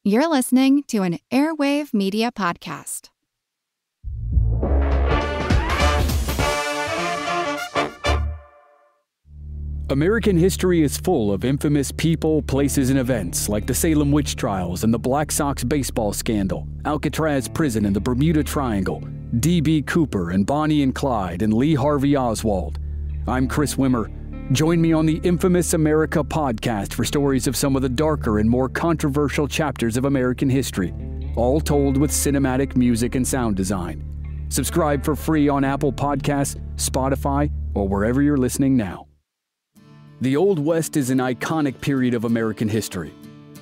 You're listening to an Airwave Media Podcast. American history is full of infamous people, places, and events like the Salem witch trials and the Black Sox baseball scandal, Alcatraz prison and the Bermuda Triangle, D.B. Cooper and Bonnie and Clyde and Lee Harvey Oswald. I'm Chris Wimmer. Join me on the Infamous America podcast for stories of some of the darker and more controversial chapters of American history, all told with cinematic music and sound design. Subscribe for free on Apple Podcasts, Spotify, or wherever you're listening now. The Old West is an iconic period of American history.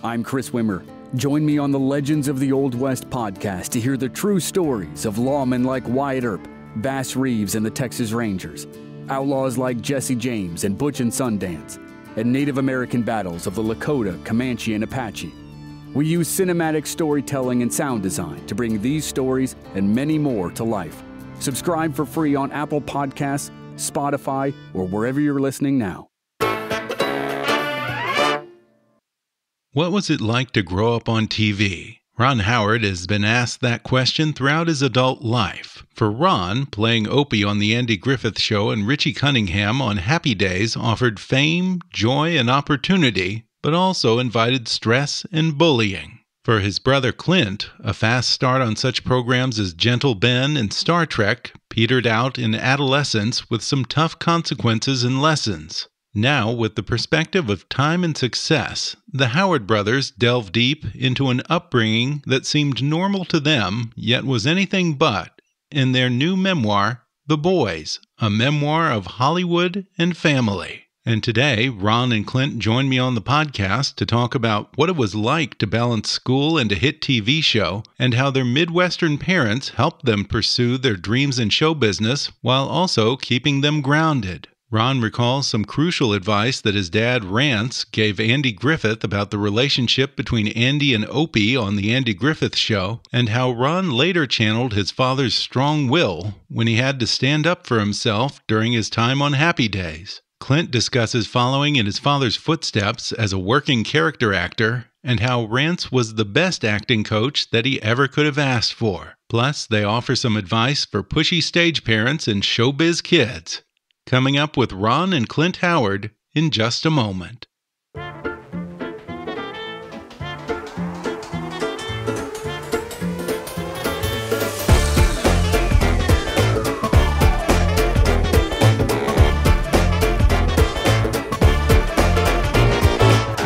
I'm Chris Wimmer. Join me on the Legends of the Old West podcast to hear the true stories of lawmen like Wyatt Earp, Bass Reeves and the Texas Rangers, outlaws like Jesse James and Butch and Sundance, and Native American battles of the Lakota, Comanche, and Apache. We use cinematic storytelling and sound design to bring these stories and many more to life. Subscribe for free on Apple Podcasts, Spotify, or wherever you're listening now. What was it like to grow up on TV? Ron Howard has been asked that question throughout his adult life. For Ron, playing Opie on The Andy Griffith Show and Richie Cunningham on Happy Days offered fame, joy, and opportunity, but also invited stress and bullying. For his brother Clint, a fast start on such programs as Gentle Ben and Star Trek petered out in adolescence with some tough consequences and lessons. Now, with the perspective of time and success, the Howard brothers delve deep into an upbringing that seemed normal to them, yet was anything but, in their new memoir, The Boys, a memoir of Hollywood and family. And today, Ron and Clint join me on the podcast to talk about what it was like to balance school and a hit TV show, and how their midwestern parents helped them pursue their dreams in show business while also keeping them grounded. Ron recalls some crucial advice that his dad, Rance, gave Andy Griffith about the relationship between Andy and Opie on The Andy Griffith Show, and how Ron later channeled his father's strong will when he had to stand up for himself during his time on Happy Days. Clint discusses following in his father's footsteps as a working character actor, and how Rance was the best acting coach that he ever could have asked for. Plus, they offer some advice for pushy stage parents and showbiz kids. Coming up with Ron and Clint Howard in just a moment.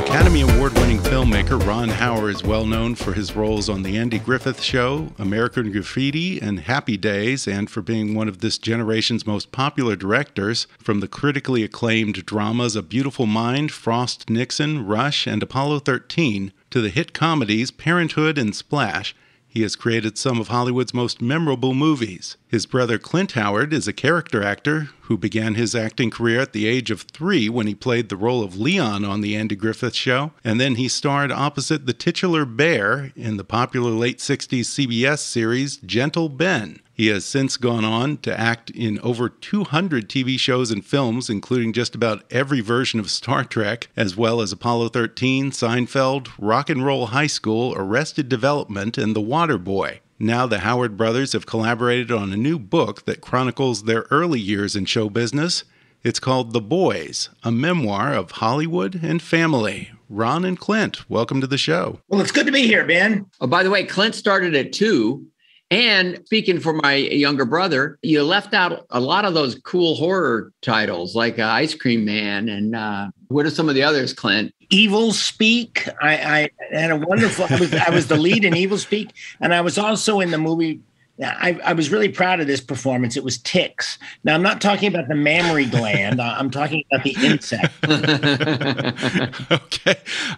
Academy Award-winning filmmaker Ron Howard is well known for his roles on The Andy Griffith Show, American Graffiti, and Happy Days, and for being one of this generation's most popular directors, from the critically acclaimed dramas A Beautiful Mind, Frost Nixon, Rush, and Apollo 13, to the hit comedies Parenthood and Splash. He has created some of Hollywood's most memorable movies. His brother Clint Howard is a character actor who began his acting career at the age of 3 when he played the role of Leon on The Andy Griffith Show, and then he starred opposite the titular bear in the popular late 60s CBS series Gentle Ben. He has since gone on to act in over 200 TV shows and films, including just about every version of Star Trek, as well as Apollo 13, Seinfeld, Rock and Roll High School, Arrested Development, and The Waterboy. Now the Howard brothers have collaborated on a new book that chronicles their early years in show business. It's called The Boys, a memoir of Hollywood and family. Ron and Clint, welcome to the show. Well, it's good to be here, Ben. Oh, by the way, Clint started at 2. And speaking for my younger brother, you left out a lot of those cool horror titles like Ice Cream Man. And what are some of the others, Clint? Evil Speak. I had a wonderful, I was the lead in Evil Speak. And I was also in the movie. I was really proud of this performance. It was Ticks. Now, I'm not talking about the mammary gland. I'm talking about the insect.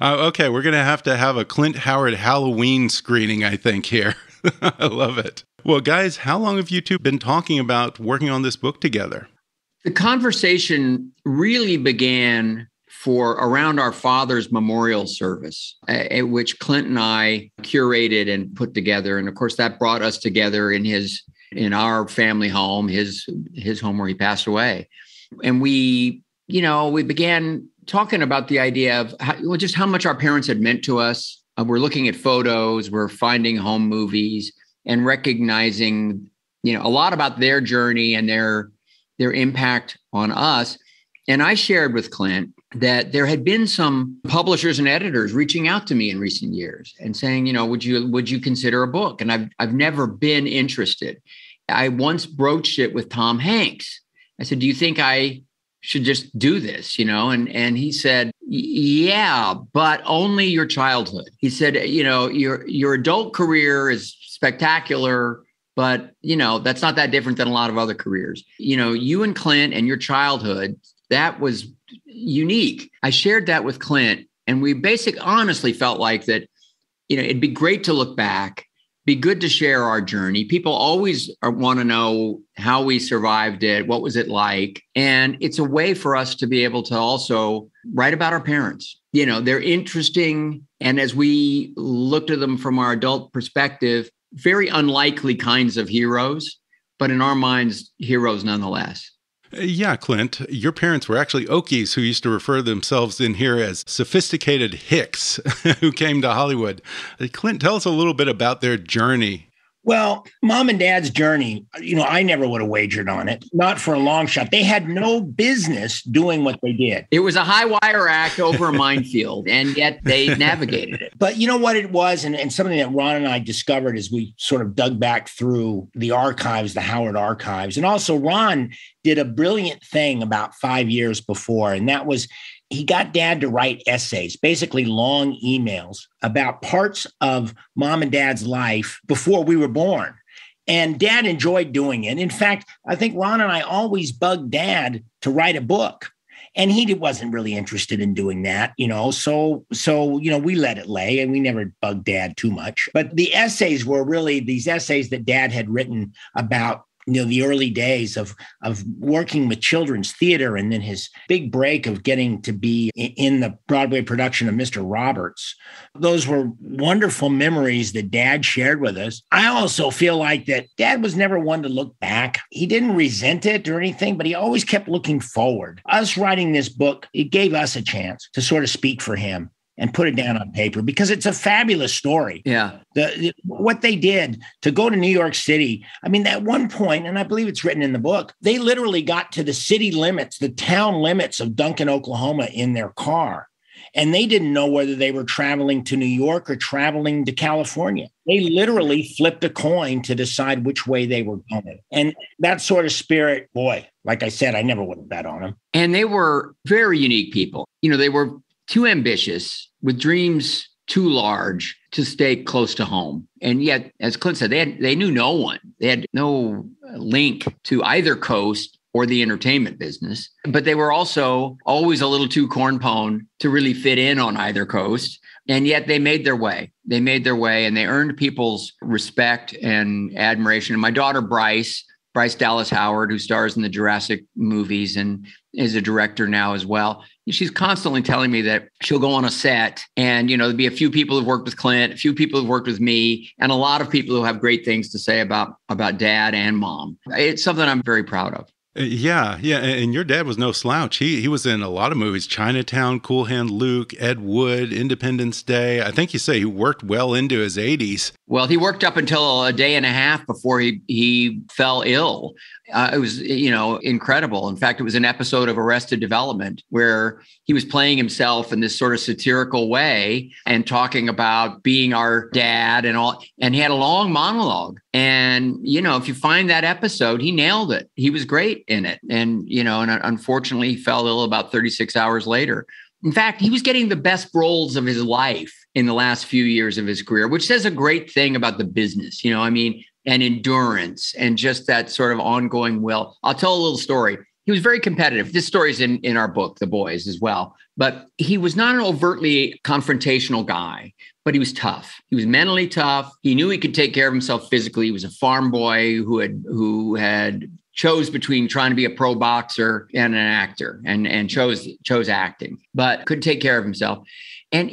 Okay. We're going to have a Clint Howard Halloween screening, I think, here. I love it. Well, guys, how long have you two been talking about working on this book together? The conversation really began for around our father's memorial service, at which Clint and I curated and put together. And of course, that brought us together in our family home, his home where he passed away. And we began talking about the idea of just how much our parents had meant to us. we're looking at photos, we're finding home movies and recognizing, a lot about their journey and their impact on us. And I shared with Clint that there had been some publishers and editors reaching out to me in recent years and saying, would you consider a book? And I've never been interested. I once broached it with Tom Hanks. I said, do you think I should just do this? And he said, yeah, but only your childhood. He said, your adult career is spectacular, but that's not that different than a lot of other careers. You and Clint and your childhood, that was unique. I shared that with Clint, and we honestly felt like that, it'd be great to look back, be good to share our journey. People always want to know how we survived it. What was it like? And it's a way for us to be able to also write about our parents. They're interesting. And as we looked at them from our adult perspective, very unlikely kinds of heroes, but in our minds, heroes nonetheless. Yeah, Clint, your parents were actually Okies who used to refer themselves in here as sophisticated hicks who came to Hollywood. Clint, tell us a little bit about their journey. Well, mom and dad's journey, I never would have wagered on it, not for a long shot. They had no business doing what they did. It was a high wire act over a minefield, and yet they navigated it. But you know what it was, and something that Ron and I discovered as we sort of dug back through the archives, the Howard archives. And also Ron did a brilliant thing about 5 years before, and that was he got Dad to write essays, basically long emails about parts of mom and dad's life before we were born. And Dad enjoyed doing it. In fact, I think Ron and I always bugged Dad to write a book. And he wasn't really interested in doing that, So we let it lay and we never bugged Dad too much. But the essays were really these essays that Dad had written about the early days of working with children's theater, and then his big break of getting to be in the Broadway production of Mr. Roberts. Those were wonderful memories that Dad shared with us. I also feel like that Dad was never one to look back. He didn't resent it or anything, but he always kept looking forward. Us writing this book, it gave us a chance to sort of speak for him and put it down on paper, because it's a fabulous story. Yeah. What they did to go to New York City. I mean, at one point, and I believe it's written in the book, they literally got to the city limits, the town limits of Duncan, Oklahoma in their car. And they didn't know whether they were traveling to New York or traveling to California. They literally flipped a coin to decide which way they were going. And that sort of spirit, boy, like I said, I never would have bet on them. And they were very unique people. They were too ambitious, with dreams too large to stay close to home. And yet, as Clint said, they knew no one. They had no link to either coast or the entertainment business. But they were also always a little too cornpone to really fit in on either coast. And yet they made their way. They made their way, and they earned people's respect and admiration. And my daughter, Bryce Dallas Howard, who stars in the Jurassic movies and is a director now as well. She's constantly telling me that she'll go on a set and, there'll be a few people who've worked with Clint, a few people who've worked with me, and a lot of people who have great things to say about Dad and Mom. It's something I'm very proud of. Yeah. And your dad was no slouch. He was in a lot of movies: Chinatown, Cool Hand Luke, Ed Wood, Independence Day. I think you say he worked well into his 80s. Well, he worked up until a day and a half before he fell ill. It was, incredible. In fact, it was an episode of Arrested Development where he was playing himself in this sort of satirical way and talking about being our dad and all. And he had a long monologue. And, if you find that episode, he nailed it. He was great in it. And, and unfortunately, he fell ill about 36 hours later. In fact, he was getting the best roles of his life in the last few years of his career, which says a great thing about the business, and endurance and just that sort of ongoing will. I'll tell a little story. He was very competitive. This story is in our book, The Boys, as well. But he was not an overtly confrontational guy, but he was tough. He was mentally tough. He knew he could take care of himself physically. He was a farm boy who had chose between trying to be a pro boxer and an actor and chose acting, but couldn't take care of himself. And,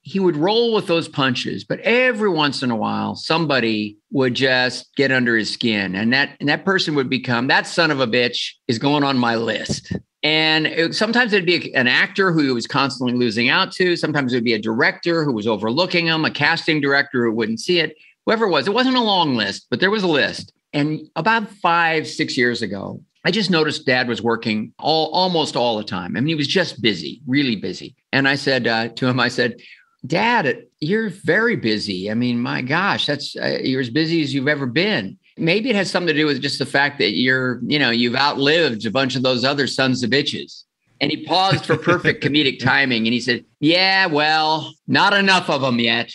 he would roll with those punches, but every once in a while, somebody would just get under his skin. And that person would become, that son of a bitch is going on my list. And sometimes it'd be an actor who he was constantly losing out to. Sometimes it would be a director who was overlooking him, a casting director who wouldn't see it, whoever it was. It wasn't a long list, but there was a list. And about 5-6 years ago, I just noticed Dad was working almost all the time. I mean, he was just busy, really busy. And I said to him, I said, Dad, you're very busy. I mean, my gosh, you're as busy as you've ever been. Maybe it has something to do with just the fact that you've outlived a bunch of those other sons of bitches. And he paused for perfect comedic timing. And he said, yeah, well, not enough of them yet.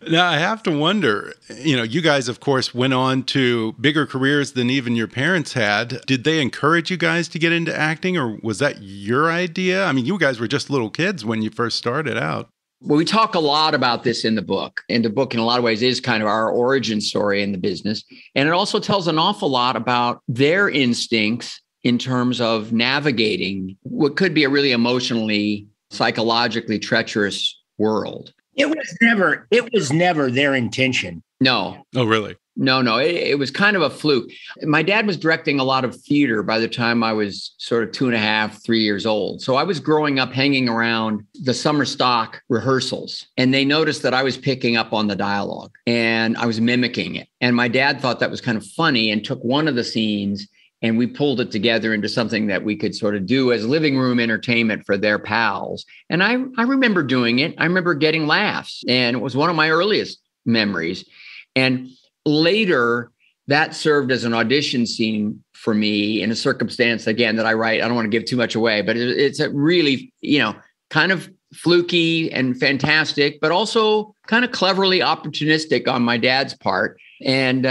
Now, I have to wonder, you guys, of course, went on to bigger careers than even your parents had. Did they encourage you guys to get into acting, or was that your idea? I mean, you guys were just little kids when you first started out. Well, we talk a lot about this in the book. And the book, in a lot of ways, is kind of our origin story in the business. And it also tells an awful lot about their instincts in terms of navigating what could be a really emotionally, psychologically treacherous world. It was never their intention. No. Oh, really? No. It was kind of a fluke. My dad was directing a lot of theater by the time I was sort of 2.5, 3 years old. So I was growing up hanging around the summer stock rehearsals, and they noticed that I was picking up on the dialogue and I was mimicking it. And my dad thought that was kind of funny and took one of the scenes, and we pulled it together into something that we could sort of do as living room entertainment for their pals. And I remember doing it. I remember getting laughs, and it was one of my earliest memories. And later, that served as an audition scene for me in a circumstance, again, that I write. I don't want to give too much away, but it's a really, kind of fluky and fantastic, but also kind of cleverly opportunistic on my dad's part. And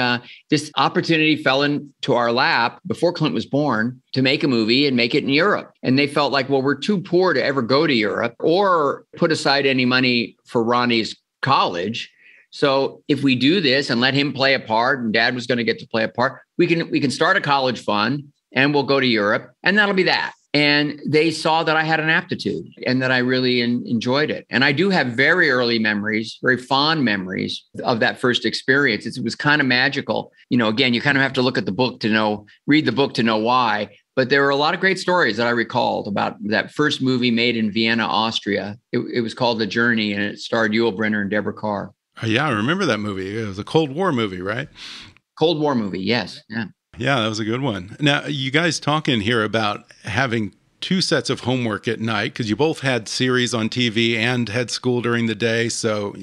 this opportunity fell into our lap before Clint was born to make a movie and make it in Europe. And they felt like, well, we're too poor to ever go to Europe or put aside any money for Ronnie's college. So if we do this and let him play a part, and Dad was going to get to play a part, we can start a college fund and we'll go to Europe, and that'll be that. And they saw that I had an aptitude and that I really enjoyed it. And I do have very early memories, very fond memories of that first experience. It was kind of magical. Again, you kind of have to look at the book read the book to know why. But there were a lot of great stories that I recalled about that first movie made in Vienna, Austria. It was called The Journey, and it starred Yul Brynner and Deborah Carr. Oh, yeah, I remember that movie. It was a Cold War movie, right? Cold War movie, yes. Yeah. Yeah, that was a good one. Now, you guys talking here about having 2 sets of homework at night, because you both had series on TV and had school during the day. So,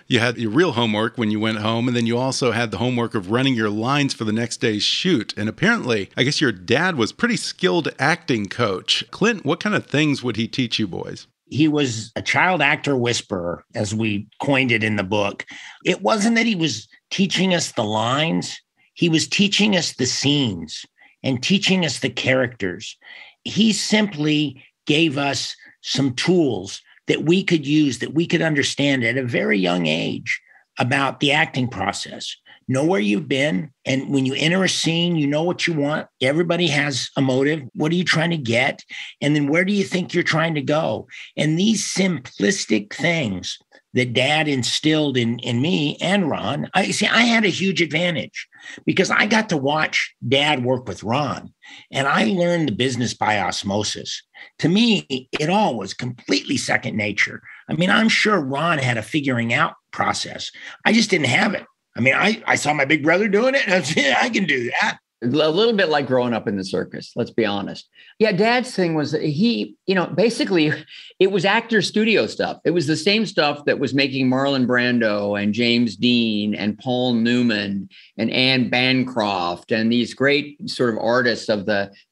you had your real homework when you went home, and then you also had the homework of running your lines for the next day's shoot. And apparently, I guess your dad was pretty skilled acting coach. Clint, what kind of things would he teach you boys? He was a child actor whisperer, as we coined it in the book. It wasn't that he was teaching us the lines. He was teaching us the scenes and teaching us the characters. He simply gave us some tools that we could use, that we could understand at a very young age about the acting process. Know where you've been. And when you enter a scene, you know what you want. Everybody has a motive. What are you trying to get? And then where do you think you're trying to go? And these simplistic things that Dad instilled in me and Ron, I had a huge advantage because I got to watch Dad work with Ron, and I learned the business by osmosis. To me, it all was completely second nature. I mean, I'm sure Ron had a figuring out process. I just didn't have it. I mean, I saw my big brother doing it, and I said, I can do that. A little bit like growing up in the circus, let's be honest. Yeah, Dad's thing was he, basically it was actor studio stuff. It was the same stuff that was making Marlon Brando and James Dean and Paul Newman and Anne Bancroft and these great sort of artists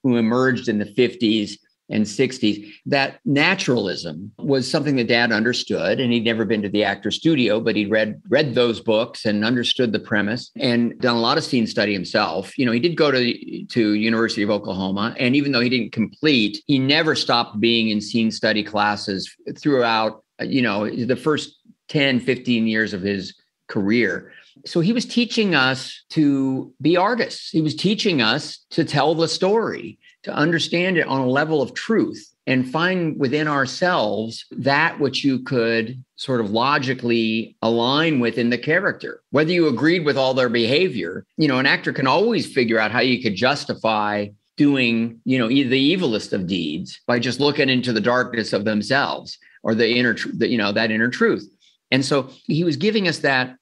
who emerged in the 50s and 60s. That naturalism was something that Dad understood, and he'd never been to the actor studio, but he'd read those books and understood the premise and done a lot of scene study himself. He did go to University of Oklahoma, and even though he didn't complete, he never stopped being in scene study classes throughout, the first 10, 15 years of his career. So he was teaching us to be artists. He was teaching us to tell the story, to understand it on a level of truth. and find within ourselves that which you could sort of logically align with in the character. Whether you agreed with all their behavior, an actor can always figure out how you could justify doing, the evilest of deeds by just looking into the darkness of themselves or that inner truth. And so he was giving us that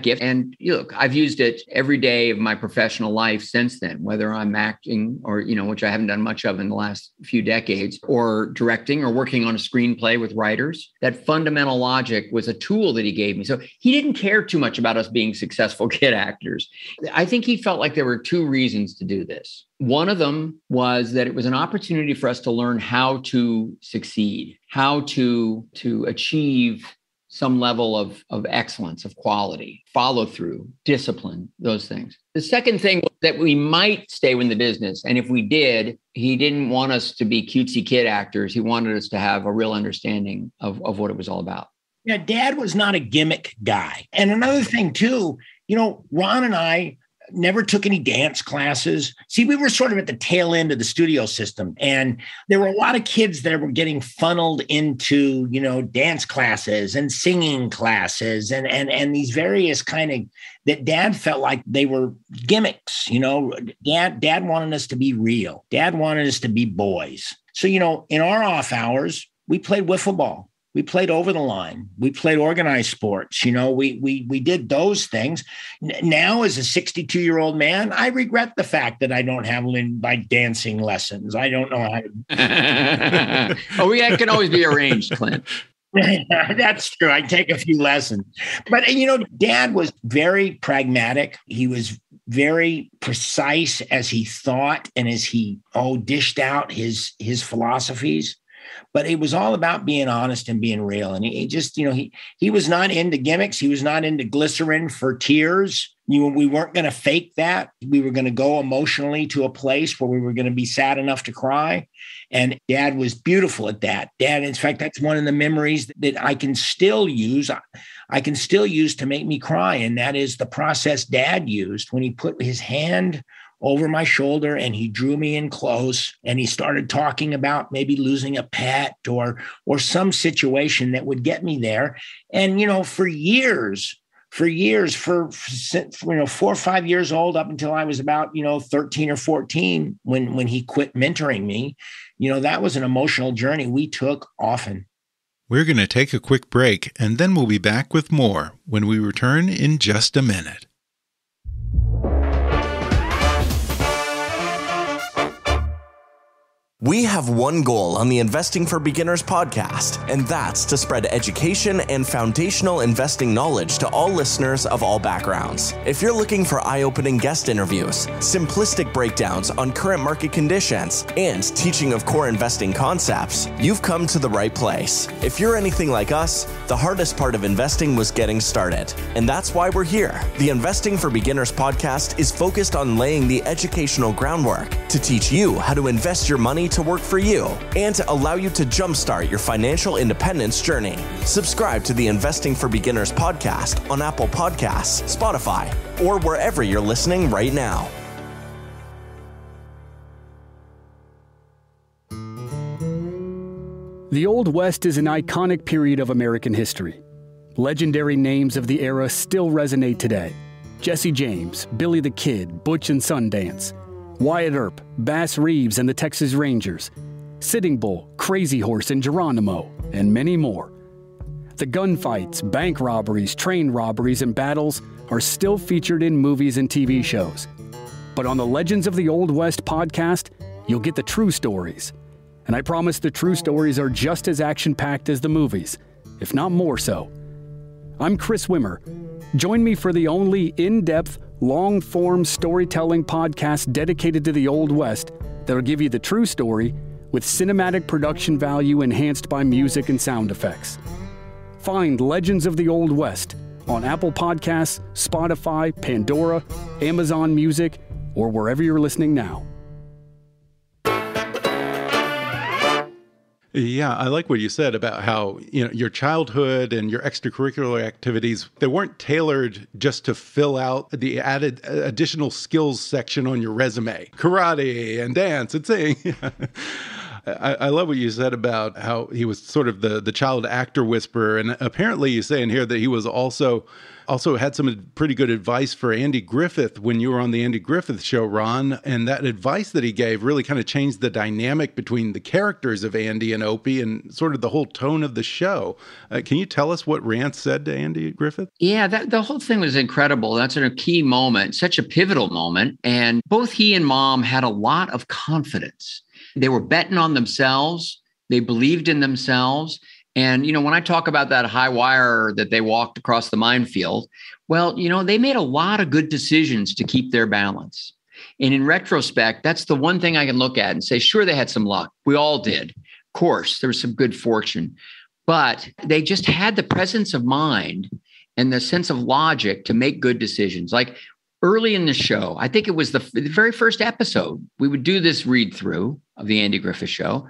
gift. And look, I've used it every day of my professional life since then, whether I'm acting or, which I haven't done much of in the last few decades, or directing or working on a screenplay with writers. That fundamental logic was a tool that he gave me. So he didn't care too much about us being successful kid actors. I think he felt like there were two reasons to do this. One of them was that it was an opportunity for us to learn how to succeed, how to achieve some level of excellence, of quality, follow through, discipline, those things. The second thing was that we might stay in the business. And if we did, he didn't want us to be cutesy kid actors. He wanted us to have a real understanding of what it was all about. Yeah, Dad was not a gimmick guy. And another thing too, Ron and I never took any dance classes. See, we were sort of at the tail end of the studio system, and there were a lot of kids that were getting funneled into, dance classes and singing classes and these various kind of that Dad felt like they were gimmicks. Dad wanted us to be real. Dad wanted us to be boys. So, in our off hours, we played wiffle ball. We played over the line. We played organized sports. We did those things. Now, as a 62-year-old man, I regret the fact that I don't have my dancing lessons. I don't know how to. We can always be arranged, Clint. That's true. I take a few lessons. But, Dad was very pragmatic. He was very precise as he thought and as he dished out his philosophies. But it was all about being honest and being real. And he just, he was not into gimmicks. He was not into glycerin for tears. We weren't going to fake that. We were going to go emotionally to a place where we were going to be sad enough to cry. And Dad was beautiful at that. Dad, in fact, that's one of the memories that I can still use. I can still use to make me cry. And that is the process Dad used when he put his hand over my shoulder and he drew me in close and he started talking about maybe losing a pet or some situation that would get me there. And, for years, 4 or 5 years old, up until I was about, 13 or 14, when he quit mentoring me, that was an emotional journey we took often. We're going to take a quick break and then we'll be back with more when we return in just a minute. We have one goal on the Investing for Beginners podcast, and that's to spread education and foundational investing knowledge to all listeners of all backgrounds. If you're looking for eye-opening guest interviews, simplistic breakdowns on current market conditions, and teaching of core investing concepts, you've come to the right place. If you're anything like us, the hardest part of investing was getting started, and that's why we're here. The Investing for Beginners podcast is focused on laying the educational groundwork to teach you how to invest your money to work for you and to allow you to jumpstart your financial independence journey. Subscribe to the Investing for Beginners podcast on Apple Podcasts, Spotify, or wherever you're listening right now. The Old West is an iconic period of American history. Legendary names of the era still resonate today. Jesse James, Billy the Kid, Butch and Sundance, Wyatt Earp, Bass Reeves and the Texas Rangers, Sitting Bull, Crazy Horse and Geronimo, and many more. The gunfights, bank robberies, train robberies, and battles are still featured in movies and TV shows. But on the Legends of the Old West podcast, you'll get the true stories. And I promise the true stories are just as action-packed as the movies, if not more so. I'm Chris Wimmer. Join me for the only in-depth, long-form storytelling podcast dedicated to the Old West that'll give you the true story with cinematic production value enhanced by music and sound effects. Find Legends of the Old West on Apple Podcasts, Spotify, Pandora, Amazon Music, or wherever you're listening now. Yeah, I like what you said about how, your childhood and your extracurricular activities, they weren't tailored just to fill out the added additional skills section on your resume. Karate and dance and singing. I love what you said about how he was sort of the child actor whisperer. And apparently you say in here that he was also had some pretty good advice for Andy Griffith when you were on the Andy Griffith show, Ron. And that advice that he gave really kind of changed the dynamic between the characters of Andy and Opie and sort of the whole tone of the show. Can you tell us what Rance said to Andy Griffith? Yeah, the whole thing was incredible. That's a key moment, such a pivotal moment. And both he and Mom had a lot of confidence. They were betting on themselves. They believed in themselves. And, when I talk about that high wire that they walked across the minefield, well, they made a lot of good decisions to keep their balance. And in retrospect, that's the one thing I can look at and say, sure, they had some luck. We all did. Of course, there was some good fortune, but they just had the presence of mind and the sense of logic to make good decisions. Like early in the show, I think it was the very first episode, we would do this read through of the Andy Griffith show,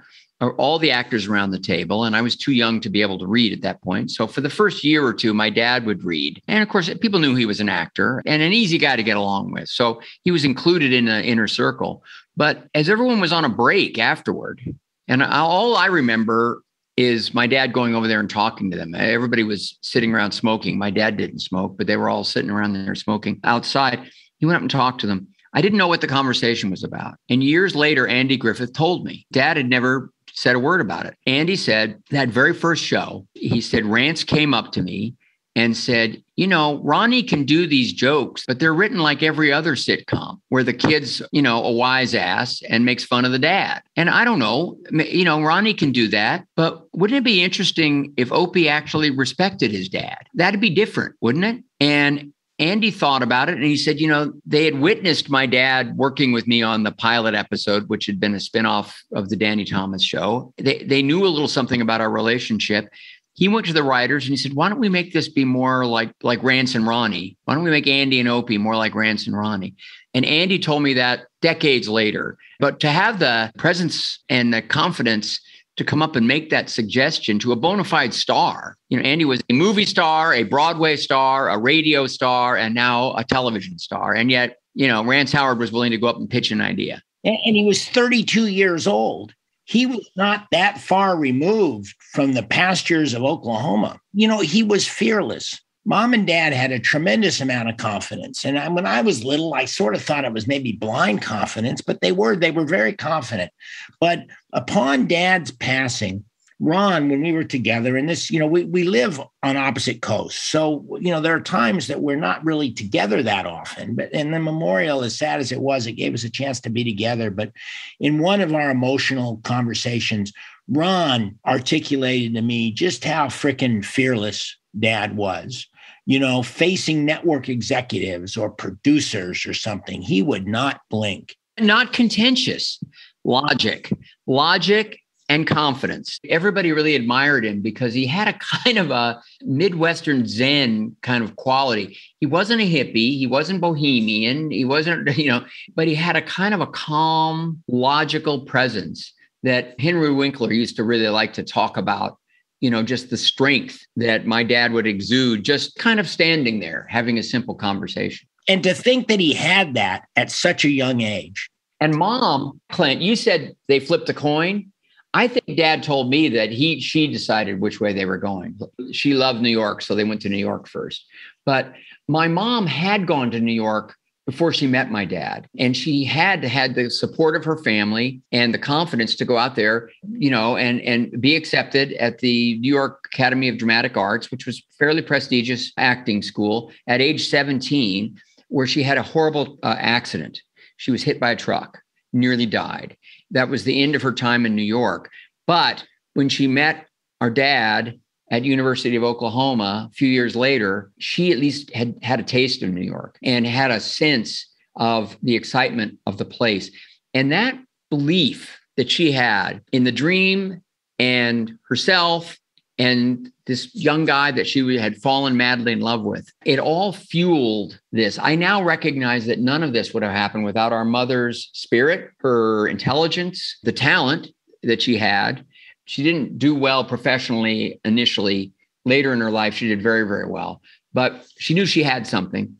all the actors around the table. And I was too young to be able to read at that point. So for the first year or two, my dad would read. And of course, people knew he was an actor and an easy guy to get along with. So he was included in the inner circle. But as everyone was on a break afterward, and all I remember is my dad going over there and talking to them. Everybody was sitting around smoking. My dad didn't smoke, but they were all sitting around there smoking outside. He went up and talked to them. I didn't know what the conversation was about. And years later, Andy Griffith told me. Dad had never said a word about it. Andy said that very first show, he said, Rance came up to me and said, Ronnie can do these jokes, but they're written like every other sitcom where the kid's, a wise ass and makes fun of the dad. And I don't know, Ronnie can do that, but wouldn't it be interesting if Opie actually respected his dad? That'd be different, wouldn't it? And Andy thought about it and he said, they had witnessed my dad working with me on the pilot episode, which had been a spinoff of the Danny Thomas show. They knew a little something about our relationship. He went to the writers and he said, why don't we make this be more like Rance and Ronnie? Why don't we make Andy and Opie more like Rance and Ronnie? And Andy told me that decades later. But to have the presence and the confidence to come up and make that suggestion to a bona fide star. Andy was a movie star, a Broadway star, a radio star, and now a television star. And yet, Rance Howard was willing to go up and pitch an idea. And he was 32 years old. He was not that far removed from the pastures of Oklahoma. He was fearless. Mom and Dad had a tremendous amount of confidence. And when I was little, I sort of thought it was maybe blind confidence, but they were very confident. But upon Dad's passing, Ron, when we were together, and this, we live on opposite coasts. So, there are times that we're not really together that often. But in the memorial, as sad as it was, it gave us a chance to be together. But in one of our emotional conversations, Ron articulated to me just how freaking fearless Dad was. Facing network executives or producers or something, he would not blink. Not contentious. Logic and confidence. Everybody really admired him because he had a kind of a midwestern Zen kind of quality. He wasn't a hippie. He wasn't bohemian. He wasn't, but he had a kind of a calm, logical presence that Henry Winkler used to really like to talk about. Just the strength that my dad would exude, just kind of standing there, having a simple conversation. And to think that he had that at such a young age. And Mom, Clint, you said they flipped a coin. I think Dad told me that she decided which way they were going. She loved New York, so they went to New York first. But my mom had gone to New York before she met my dad. And she had the support of her family and the confidence to go out there, and be accepted at the New York Academy of Dramatic Arts, which was fairly prestigious acting school at age 17, where she had a horrible accident. She was hit by a truck, nearly died. That was the end of her time in New York. But when she met our dad at University of Oklahoma a few years later, she at least had a taste of New York and had a sense of the excitement of the place. And that belief that she had in the dream and herself and this young guy that she had fallen madly in love with, it all fueled this. I now recognize that none of this would have happened without our mother's spirit, her intelligence, the talent that she had. She didn't do well professionally initially. Later in her life, she did very, very well. But she knew she had something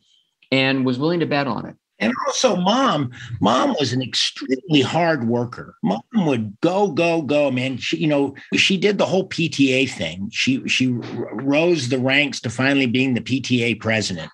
and was willing to bet on it. And also mom was an extremely hard worker. Mom would go, man. She did the whole PTA thing. She rose the ranks to finally being the PTA president.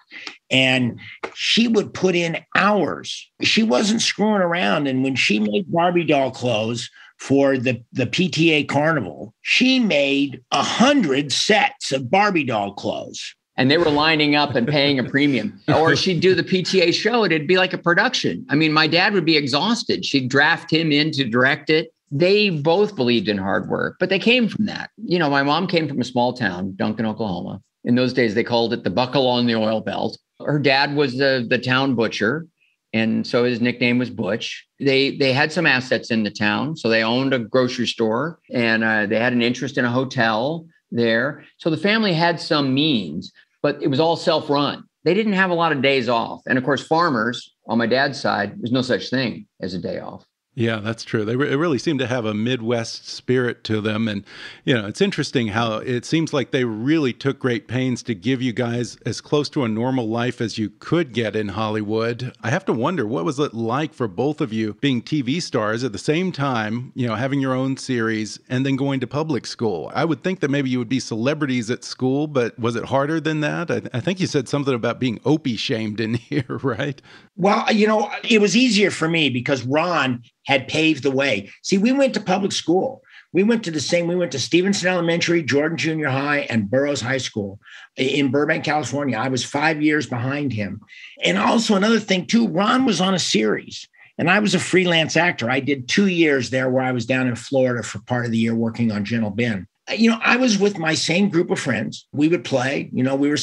And she would put in hours. She wasn't screwing around. And when she made Barbie doll clothes for the PTA carnival, she made 100 sets of Barbie doll clothes. And they were lining up and paying a premium. Or she'd do the PTA show, and it'd be like a production. I mean, my dad would be exhausted. She'd draft him in to direct it. They both believed in hard work, but they came from that. My mom came from a small town, Duncan, Oklahoma. In those days, they called it the buckle on the oil belt. Her dad was the town butcher, and so his nickname was Butch. They had some assets in the town, so they owned a grocery store, and they had an interest in a hotel there. So the family had some means, but it was all self-run. They didn't have a lot of days off. And of course, farmers on my dad's side, there's no such thing as a day off. Yeah, that's true. They really seem to have a Midwest spirit to them. And, it's interesting how it seems like they really took great pains to give you guys as close to a normal life as you could get in Hollywood. I have to wonder, what was it like for both of you being TV stars at the same time, having your own series and then going to public school? I would think that maybe you would be celebrities at school, but was it harder than that? I think you saed something about being Opie shamed in here, right? Well, it was easier for me because Ron had paved the way. See, we went to public school. We went to Stevenson Elementary, Jordan Junior High, and Burroughs High School in Burbank, California. I was 5 years behind him. And also another thing too, Ron was on a series and I was a freelance actor. I did 2 years there where I was down in Florida for part of the year working on Gentle Ben. I was with my same group of friends. We would play, we were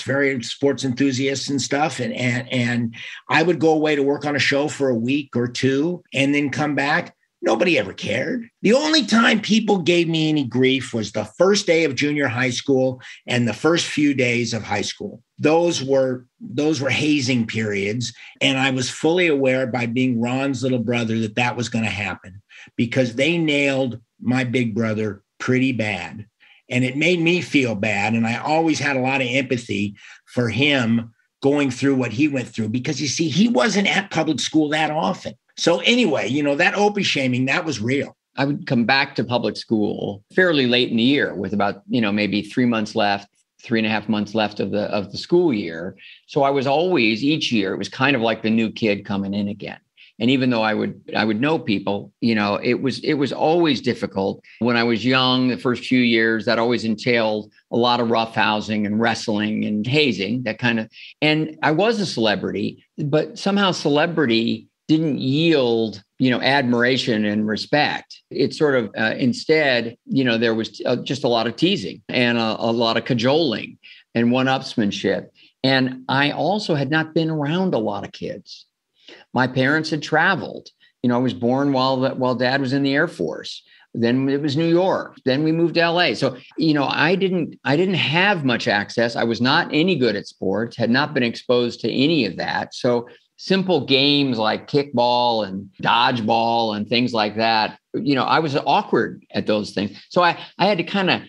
very sports enthusiasts and stuff. And I would go away to work on a show for a week or two and then come back. Nobody ever cared. The only time people gave me any grief was the first day of junior high school and the first few days of high school. Those were hazing periods. And I was fully aware by being Ron's little brother that was going to happen because they nailed my big brother pretty bad. And it made me feel bad. And I always had a lot of empathy for him going through what he went through because, you see, he wasn't at public school that often. So anyway, that Opie shaming, that was real. I would come back to public school fairly late in the year with about, maybe 3 months left, 3.5 months left of the school year. So I was always, each year, it was kind of like the new kid coming in again. And even though I would know people, it was always difficult. When I was young, the first few years, that always entailed a lot of roughhousing and wrestling and hazing, that kind of. And I was a celebrity, but somehow celebrity didn't yield, admiration and respect. It sort of instead, there was just a lot of teasing and a lot of cajoling and one-upsmanship. And I also had not been around a lot of kids. My parents had traveled. I was born while Dad was in the Air Force. Then it was New York. Then we moved to LA. So, I didn't have much access. I was not any good at sports, had not been exposed to any of that. So simple games like kickball and dodgeball and things like that, I was awkward at those things. So I had to kind of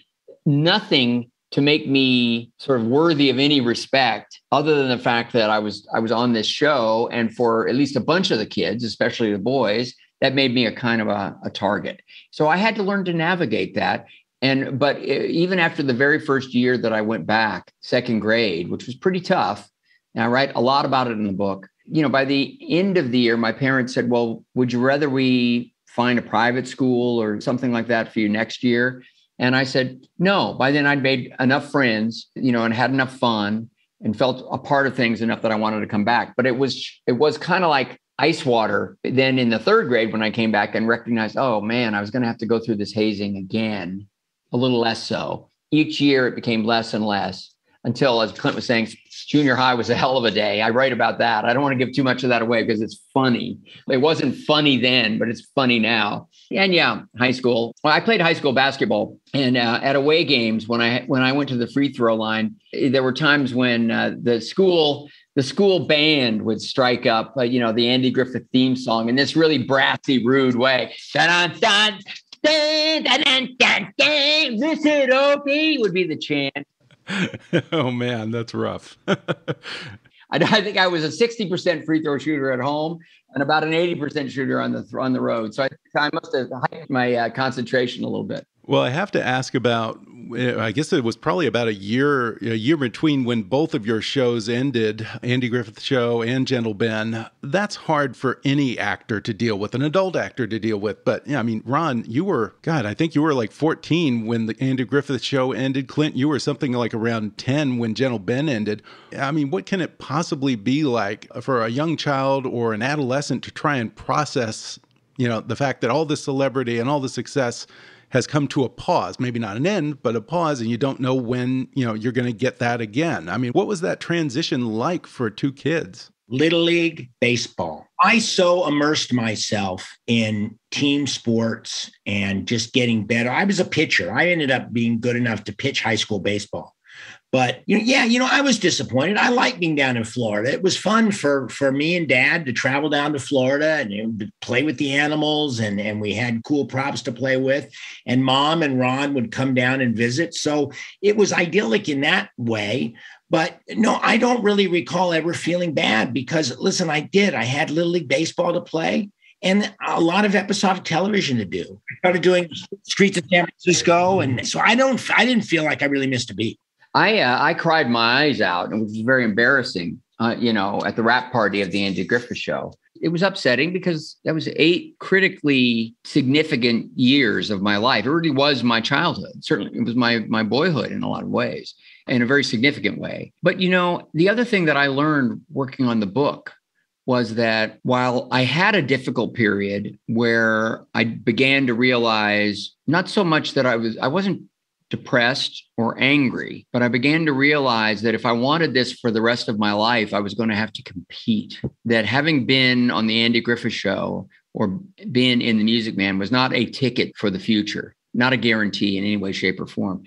nothing to make me sort of worthy of any respect other than the fact that I was on this show. And for at least a bunch of the kids, especially the boys, that made me a kind of a target. So I had to learn to navigate that. But even after the very first year that I went back, second grade, which was pretty tough, and I write a lot about it in the book, by the end of the year, my parents said, well, would you rather we find a private school or something like that for you next year? And I said, no. By then I'd made enough friends, and had enough fun and felt a part of things enough that I wanted to come back. But it was kind of like ice water. Then in the third grade, when I came back and recognized, oh man, I was going to have to go through this hazing again, a little less so. Each year it became less and less until, as Clint was saying, junior high was a hell of a day. I write about that. I don't want to give too much of that away because it's funny. It wasn't funny then, but it's funny now. And yeah, high school. Well, I played high school basketball, and at away games, when I went to the free throw line, there were times when the school band would strike up, the Andy Griffith theme song in this really brassy, rude way. Dun, dun, dun, dun, dun, dun, dun. This is Opie would be the chant. Oh man, that's rough. I think I was a 60% free throw shooter at home and about an 80% shooter on the road. So I must have heightened my concentration a little bit. Well, I have to ask about, I guess it was probably about a year between when both of your shows ended, Andy Griffith Show and Gentle Ben. That's hard for any actor to deal with, an adult actor to deal with. But yeah, I mean, Ron, I think you were like 14 when the Andy Griffith Show ended. Clint, you were something like around 10 when Gentle Ben ended. I mean, what can it possibly be like for a young child or an adolescent to try and process, the fact that all this celebrity and all the success has come to a pause, maybe not an end, but a pause, and you don't know when, you're going to get that again. I mean, what was that transition like for two kids? Little League baseball. I so immersed myself in team sports and just getting better. I was a pitcher. I ended up being good enough to pitch high school baseball. But, I was disappointed. I liked being down in Florida. It was fun for me and Dad to travel down to Florida and play with the animals. And we had cool props to play with. And Mom and Ron would come down and visit. So it was idyllic in that way. But no, I don't really recall ever feeling bad because, listen, I did. I had Little League baseball to play and a lot of episodic television to do. I started doing Streets of San Francisco. And so I didn't feel like I really missed a beat. I cried my eyes out, and which was very embarrassing, at the wrap party of the Andy Griffith Show. It was upsetting because that was 8 critically significant years of my life. It really was my childhood. Certainly, it was my boyhood in a lot of ways, in a very significant way. But, the other thing that I learned working on the book was that while I had a difficult period where I began to realize not so much that I wasn't depressed or angry, but I began to realize that if I wanted this for the rest of my life, I was going to have to compete. That having been on the Andy Griffith Show or been in The Music Man was not a ticket for the future, not a guarantee in any way, shape, or form.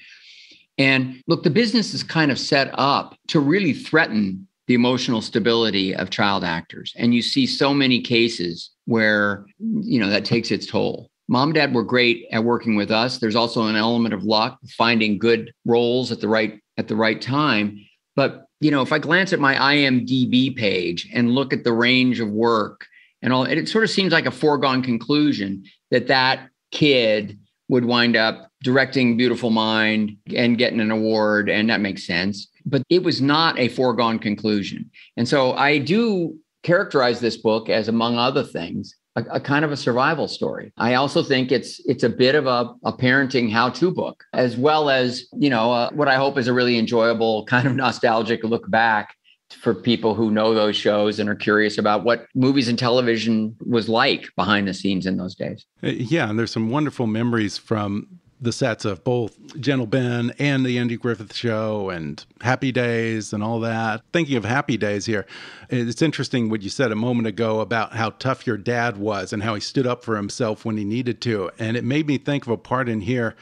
And look, the business is kind of set up to really threaten the emotional stability of child actors. And you see so many cases where, that takes its toll. Mom and Dad were great at working with us. There's also an element of luck, finding good roles at the right time. But, if I glance at my IMDb page and look at the range of work and all, it sort of seems like a foregone conclusion that kid would wind up directing Beautiful Mind and getting an award. And that makes sense. But it was not a foregone conclusion. And so I do characterize this book as, among other things, a kind of a survival story. I also think it's a bit of a parenting how-to book, as well as, what I hope is a really enjoyable kind of nostalgic look back for people who know those shows and are curious about what movies and television was like behind the scenes in those days. Yeah, and there's some wonderful memories from the sets of both Gentle Ben and the Andy Griffith Show and Happy Days and all that. Thinking of Happy Days here, it's interesting what you said a moment ago about how tough your dad was and how he stood up for himself when he needed to. And it made me think of a part in here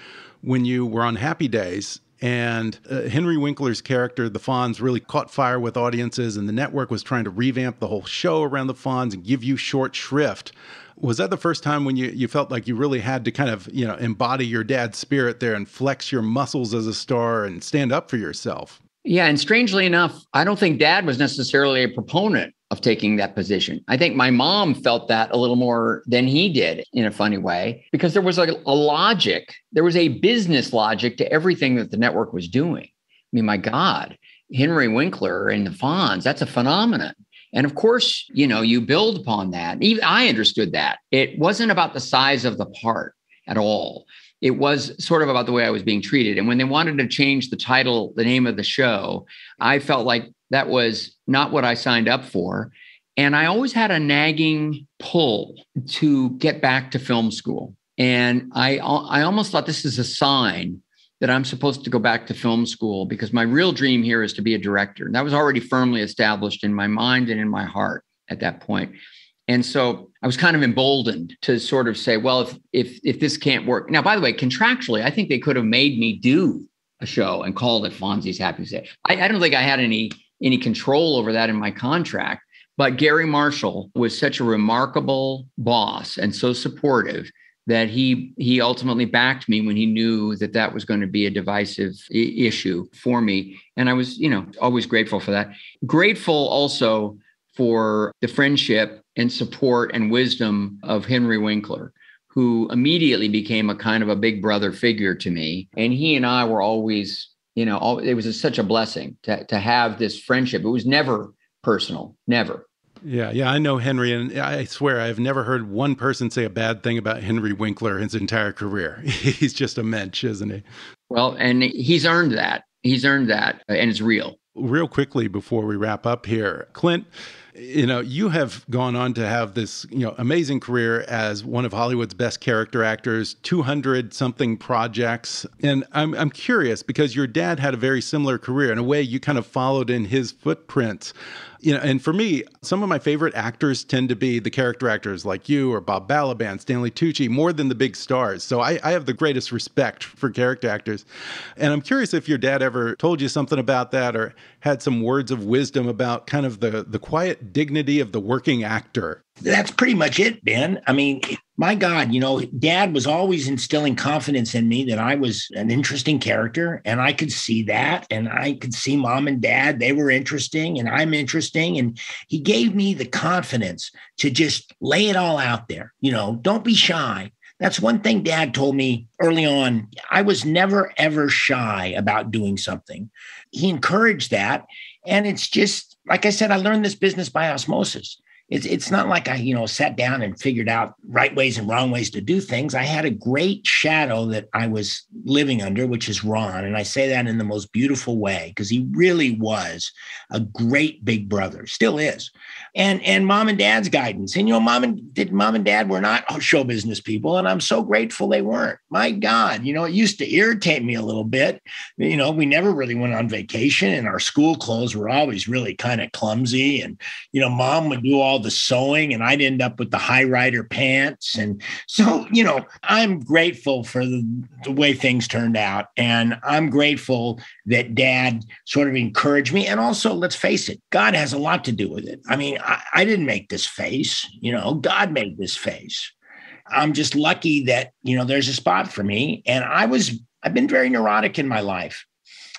when you were on Happy Days and Henry Winkler's character, the Fonz, really caught fire with audiences, and the network was trying to revamp the whole show around the Fonz and give you short shrift. Was that the first time when you felt like you really had to kind of, embody your dad's spirit there and flex your muscles as a star and stand up for yourself? Yeah. And strangely enough, I don't think Dad was necessarily a proponent of taking that position. I think my mom felt that a little more than he did in a funny way, because there was a logic. There was a business logic to everything that the network was doing. I mean, my God, Henry Winkler and the Fonz, that's a phenomenon. And of course, you build upon that. Even I understood that. It wasn't about the size of the part at all. It was sort of about the way I was being treated. And when they wanted to change the title, the name of the show, I felt like that was not what I signed up for. And I always had a nagging pull to get back to film school. And I almost thought this is a sign that I'm supposed to go back to film school, because my real dream here is to be a director. And that was already firmly established in my mind and in my heart at that point. And so I was kind of emboldened to sort of say, well, if this can't work. Now, by the way, contractually, I think they could have made me do a show and called it Fonzie's Happy Day. I don't think I had any control over that in my contract. But Gary Marshall was such a remarkable boss and so supportive that he ultimately backed me when he knew that that was going to be a divisive issue for me. And I was, always grateful for that. Grateful also for the friendship and support and wisdom of Henry Winkler, who immediately became a kind of a big brother figure to me. And he and I were always, it was such a blessing to have this friendship. It was never personal, never. Yeah, I know Henry, and I swear I've never heard one person say a bad thing about Henry Winkler his entire career. He's just a mensch, isn't he? Well, and he's earned that. And it's real. Real quickly before we wrap up here, Clint, you have gone on to have this, amazing career as one of Hollywood's best character actors, 200 something projects. And I'm curious because your dad had a very similar career. In a way, you kind of followed in his footprints. And for me, some of my favorite actors tend to be the character actors like you or Bob Balaban, Stanley Tucci, more than the big stars. So I have the greatest respect for character actors. And I'm curious if your dad ever told you something about that or had some words of wisdom about kind of the quiet dignity of the working actor. That's pretty much it, Ben. I mean, my God, Dad was always instilling confidence in me that I was an interesting character, and I could see that, and I could see Mom and Dad, they were interesting, and I'm interesting, and he gave me the confidence to just lay it all out there. Don't be shy. That's one thing Dad told me early on. I was never, ever shy about doing something. He encouraged that, and it's just, like I said, I learned this business by osmosis. It's not like I, sat down and figured out right ways and wrong ways to do things. I had a great shadow that I was living under, which is Ron. And I say that in the most beautiful way because he really was a great big brother, still is. And Mom and Dad's guidance. And, Mom and Dad were not show business people. And I'm so grateful they weren't. My God, it used to irritate me a little bit. We never really went on vacation and our school clothes were always really kind of clumsy. And, Mom would do all the sewing and I'd end up with the high rider pants. And so, I'm grateful for the way things turned out. And I'm grateful that Dad sort of encouraged me. And also, let's face it, God has a lot to do with it. I mean, I didn't make this face, God made this face. I'm just lucky that, there's a spot for me. And I've been very neurotic in my life.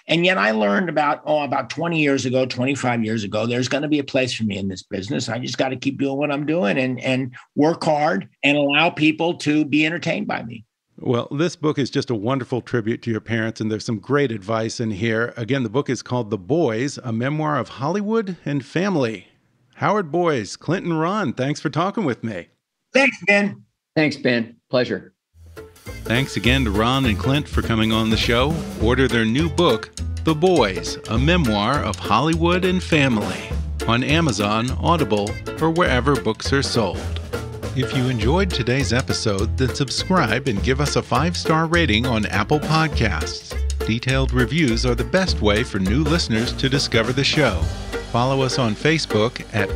And yet I learned about 20 years ago, 25 years ago, there's going to be a place for me in this business. I just got to keep doing what I'm doing and work hard and allow people to be entertained by me. Well, this book is just a wonderful tribute to your parents, and there's some great advice in here. Again, the book is called The Boys, a memoir of Hollywood and family. Howard Boys, Clint and Ron, thanks for talking with me. Thanks, Ben. Thanks, Ben. Pleasure. Thanks again to Ron and Clint for coming on the show. Order their new book, The Boys, a memoir of Hollywood and family, on Amazon, Audible, or wherever books are sold. If you enjoyed today's episode, then subscribe and give us a 5-star rating on Apple Podcasts. Detailed reviews are the best way for new listeners to discover the show. Follow us on Facebook at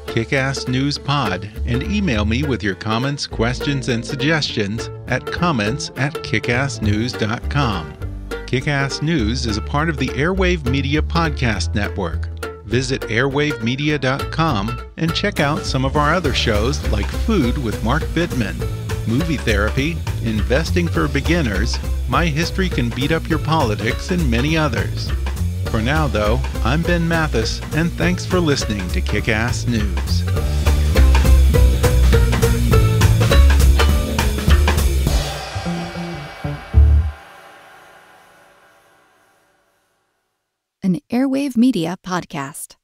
@KickassNewsPod and email me with your comments, questions, and suggestions at comments@kickassnews.com. Kickass News is a part of the Airwave Media Podcast Network. Visit airwavemedia.com and check out some of our other shows like Food with Mark Bittman, Movie Therapy, Investing for Beginners, My History Can Beat Up Your Politics, and many others. For now, though, I'm Ben Mathis, and thanks for listening to Kick-Ass News. An Airwave Media Podcast.